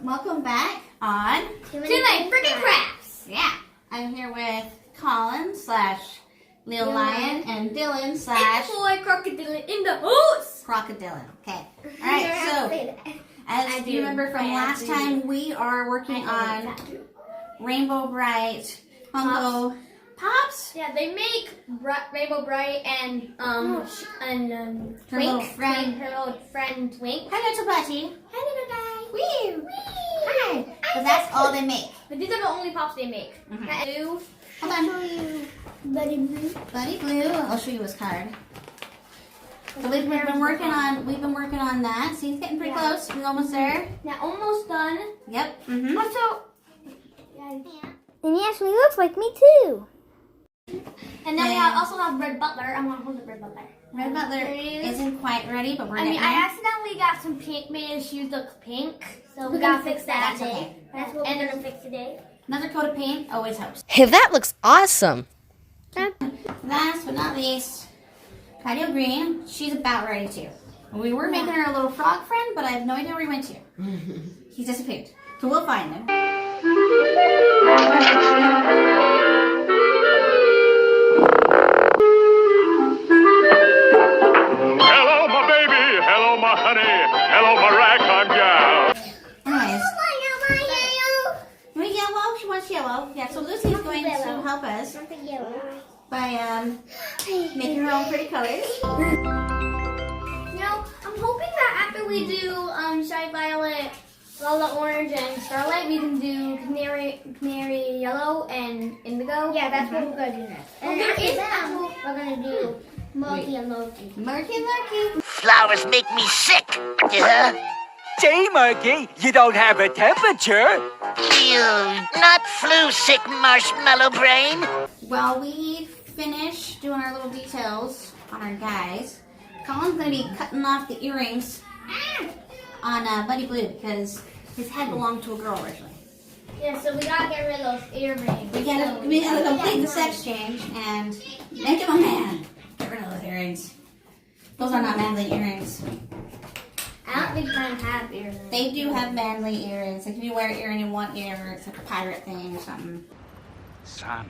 welcome back on Tonight Freakin Crafts. Yeah, I'm here with Colin / Lil Lion and Dylan / Boy Crocodile in the house. Crocodile. Okay. All right. So, as you remember from last time, we are working on Rainbow Brite Funko Pops. Yeah, they make Rainbow Brite and her little friend, Twink. Hi, little buddy. Hi, little guy. Wee. Hi. But that's all they make. But these are the only pops they make. Hold on. Buddy Blue. Buddy Blue. I'll show you his card. So we've been working on that. See, it's getting pretty close. We're almost there. Yeah, almost done. Yep. Also, And he actually looks like me too. and then we also have Red Butler. I want to hold the Red Butler. Red Butler isn't quite ready, but we're I getting there. I accidentally got some pink, made his shoes look pink, so we gotta fix that That's today. okay. That's what we're gonna fix today. Another coat of paint always helps. Hey, that looks awesome. Last but not least, Patio Green. She's about ready too. We were making her a little frog friend, but I have no idea where he went to. He's disappeared. So we'll find him. Hello, my baby. Hello, my honey. Hello, my ragtime gal. Anyways. We yellow. She wants yellow. Yeah, so Lucy's going to help us by making her own pretty colors. You know, I'm hoping that after we do Shy Violet, Lala Orange, and Starlight, we can do Canary Yellow and Indigo. Yeah, that's what we're gonna do next. And after that, we're gonna do Murky and Loki. Murky Lurky. Flowers make me sick, yeah? Say, Murky, you don't have a temperature. Ew, not flu-sick marshmallow brain. While we finish doing our little details on our guys, Colin's going to be cutting off the earrings on Buddy Blue because his head belonged to a girl originally. Yeah, so we gotta get rid of those earrings. We gotta complete the sex change and make him a man. Get rid of those earrings. Those are not manly earrings. I don't think men have earrings. They do have manly earrings. Like if you wear an earring in one ear, it's like a pirate thing or something. Son,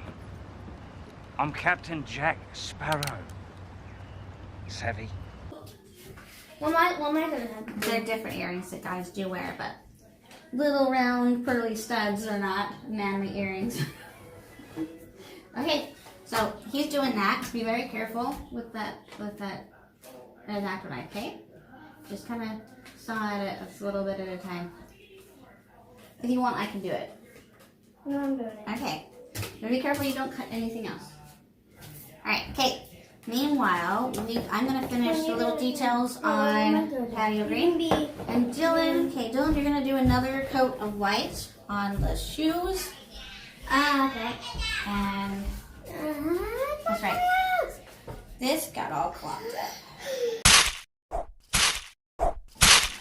I'm Captain Jack Sparrow. Savvy? What am I gonna have? They're different earrings that guys do wear, but little round pearly studs are not manly earrings. Okay, so he's doing that. Be very careful with that acronite, okay? Just kind of saw it a little bit at a time. If you want, I can do it. No, I'm doing it. Okay, but be careful you don't cut anything else. All right, okay. Meanwhile, I'm going to finish the little details on Patio Green. And Dylan, okay, Dylan, you're going to do another coat of white on the shoes. Okay. And that's right. This got all clogged up.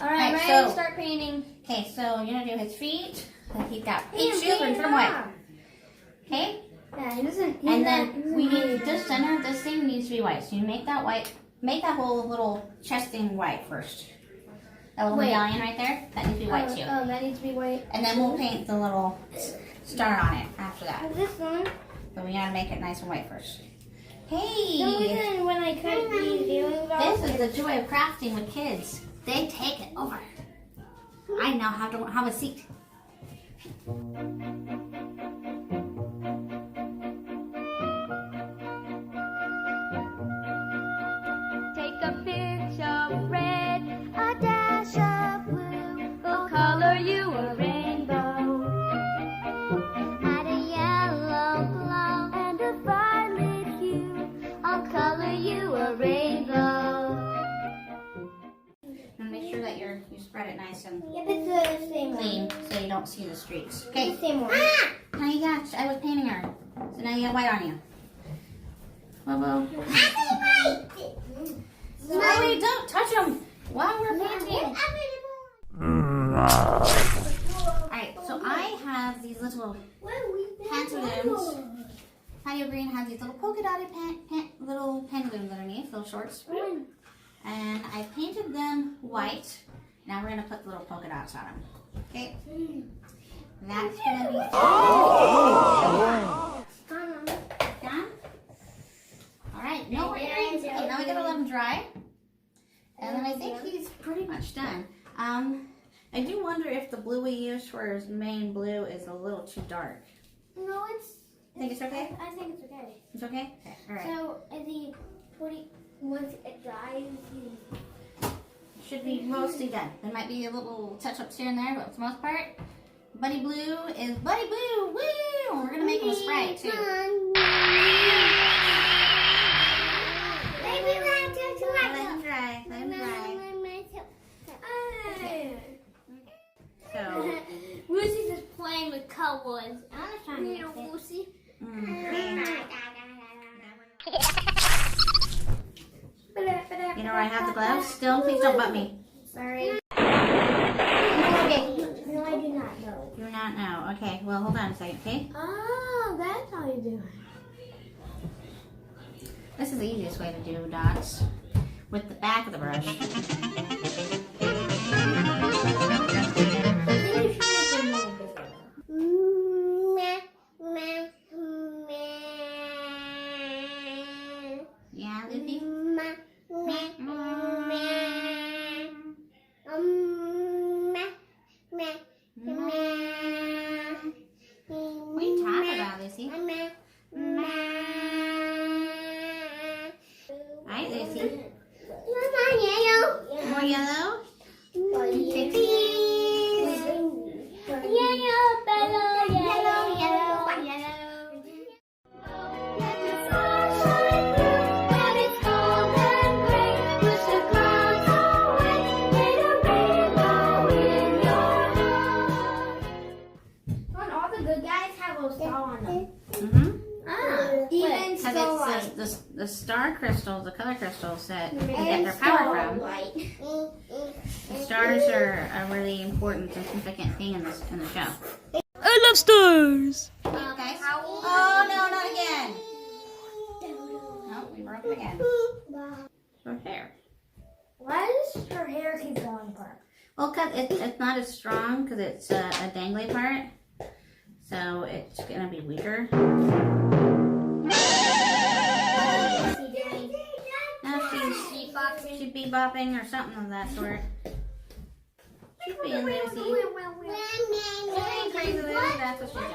Alright, Right, ready to so- start painting. Okay, so you're going to do his feet. He's got pink shoes, but turn them white. Okay? Yeah, he doesn't. And then we need this center, this thing needs to be white. So you make that white, make that whole little chest thing white first. That little medallion right there, that needs to be white too. Oh, that needs to be white. And then we'll paint the little star on it after that. This one. But we gotta make it nice and white first. The Hey! reason when I cut these earrings This is the joy of crafting with kids. They take it over. I know how to have a seat. Take a pinch of red, a dash of blue. We'll color you a rainbow. Add a yellow glow and a violet hue. I'll color you a rainbow. And make sure that you spread it nice and Yeah, it's the same clean so you don't see the streaks. Okay. The same one. Now you got, I was painting her. So now you got white on you. Whoa. Slowly, don't touch them while we're painting. Alright, so I have these little pantaloons. Patio Green has these little polka dotted little pantaloons underneath, little shorts. And I painted them white Now we're gonna put the little polka dots on them. Okay. That's gonna be done. All right. No earrings. Okay, now we gotta let them dry. And then I think he's pretty much done. I do wonder if the blue we used for his main blue is a little too dark. No, it's. Think it's okay? I think it's okay. It's okay? Okay, all right. So, once it dries, Should be mostly done. There might be a little touch-ups here and there, but for the most part, Buddy Blue is Buddy Blue. Woo! We're gonna make him a Sprite too. Let him dry. Let him dry. So, Lucy's just playing with colors. I'm just trying to get Lucy. you know where I have the gloves still? Please don't butt me. Sorry. Okay. No, I do not know. You do not know. Okay, well, hold on a second, okay? Oh, that's how you do it. This is the easiest way to do dots with the back of the brush. Yeah, Lucy? What are you talking about, Lucy? Alright, Lucy. More yellow? Okay, please. Yellow. Let the sun shine through when it's cold and gray. Push the clouds away, paint a rainbow in your heart. Don't all the good guys have a star on them? Mm-hmm. Even Because it's the star crystals, the color crystals that they get their power from. The stars are a really important and significant thing in the show. I love stars. Guys? Oh no, not again! No, we broke it again. Her hair. Why does her hair keep falling apart? Well, cause it's not as strong because it's a dangly part, so it's gonna be weaker. Now she's bebopping or something of that sort. She's being Lucy. Crazy Lucy, that's what she's doing.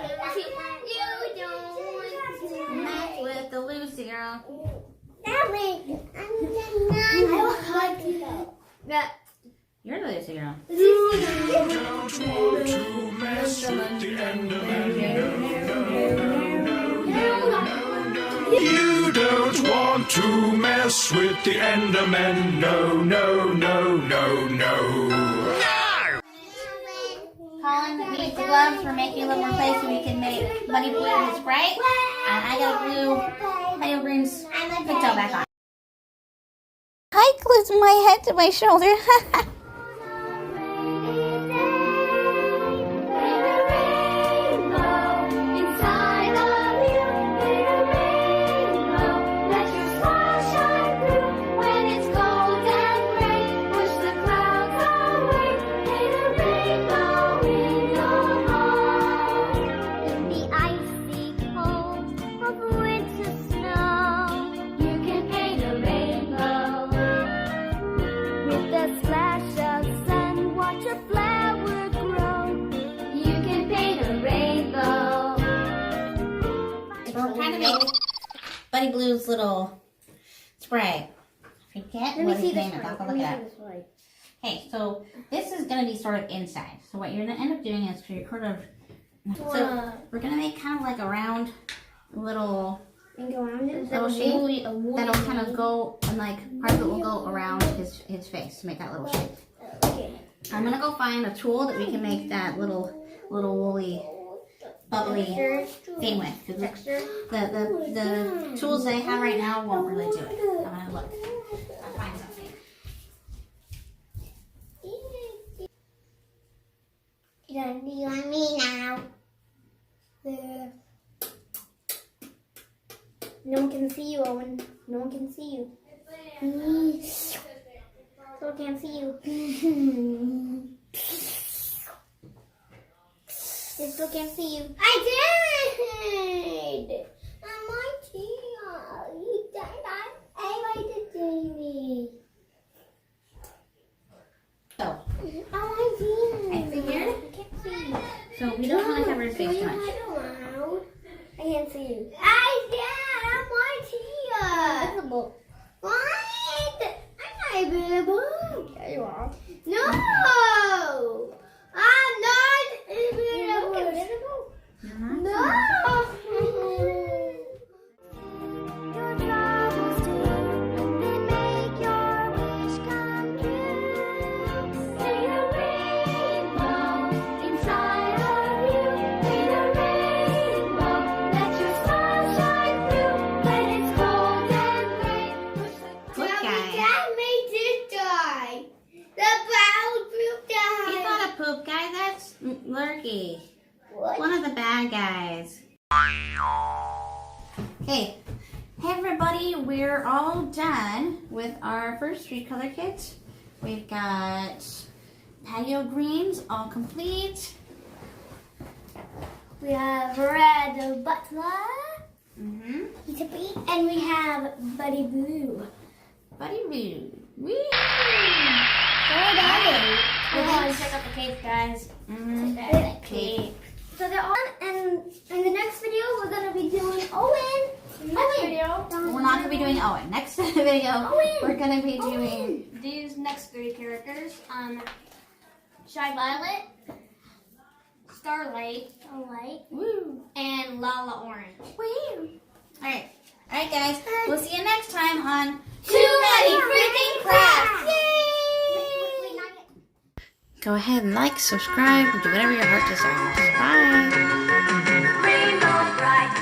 Mess with the Lucy girl. You're the Lucy girl. You don't want to mess with the Enderman. No, no, no, no, no. Colin needs the gloves for making a little more place so we can make Buddy Blue and Sprite. And I got a blue Buddy Green's pigtail back on. I glued my head to my shoulder. Buddy Blue's little spray. I forget what his name is. I'll have to look it up. Okay, so this is going to be sort of inside. So what you're going to end up doing is so we're going to make kind of like a round little shape that'll kind of go, and like part of it will go around his face to make that little shape. Okay. I'm going to go find a tool that we can make that little woolly bubbly thing with. The tools that I have right now won't really do it. I'm gonna look. I'll find something. You want me now? No one can see you, Owen. No one can see you. Still can't see you. I still can't see you. I did! I'm my tear. You died. I like the baby. So, Oh, I I figured. I can't see you. So we don't want to cover his face too much. I can't see you. I'm right here. Invisible. What? I'm not invisible. Yeah, you are. No! I'm not invisible. You're not? No! Your troubles too, they make your wish come true. See a rainbow inside of you. See the rainbow, let your sun shine through. When it's cold and rain, push the Look, guys. That made this die. The brown poop He's died. not a poop guy. That's Lurky. What? One of the bad guys. Okay. Hey everybody, we're all done with our first 3 color kits. We've got patio greens all complete. We have Red Butler. Mm-hmm. He's a bee. And we have Buddy Blue. Buddy Blue. Woo! Come on, check out the cape, guys. Mm-hmm. Cape. So they're on, and in the next video, we're gonna be doing Owen. Next video. We're not gonna be doing Owen. Next video, Owen. we're gonna be doing These next 3 characters, Shy Violet, Starlight, Woo. and Lala Orange. Woo. Alright. Alright guys. We'll see you next time on Too Many Freaking Crafts! Yay! Go ahead and like, subscribe, and do whatever your heart desires. Bye. rainbow bright.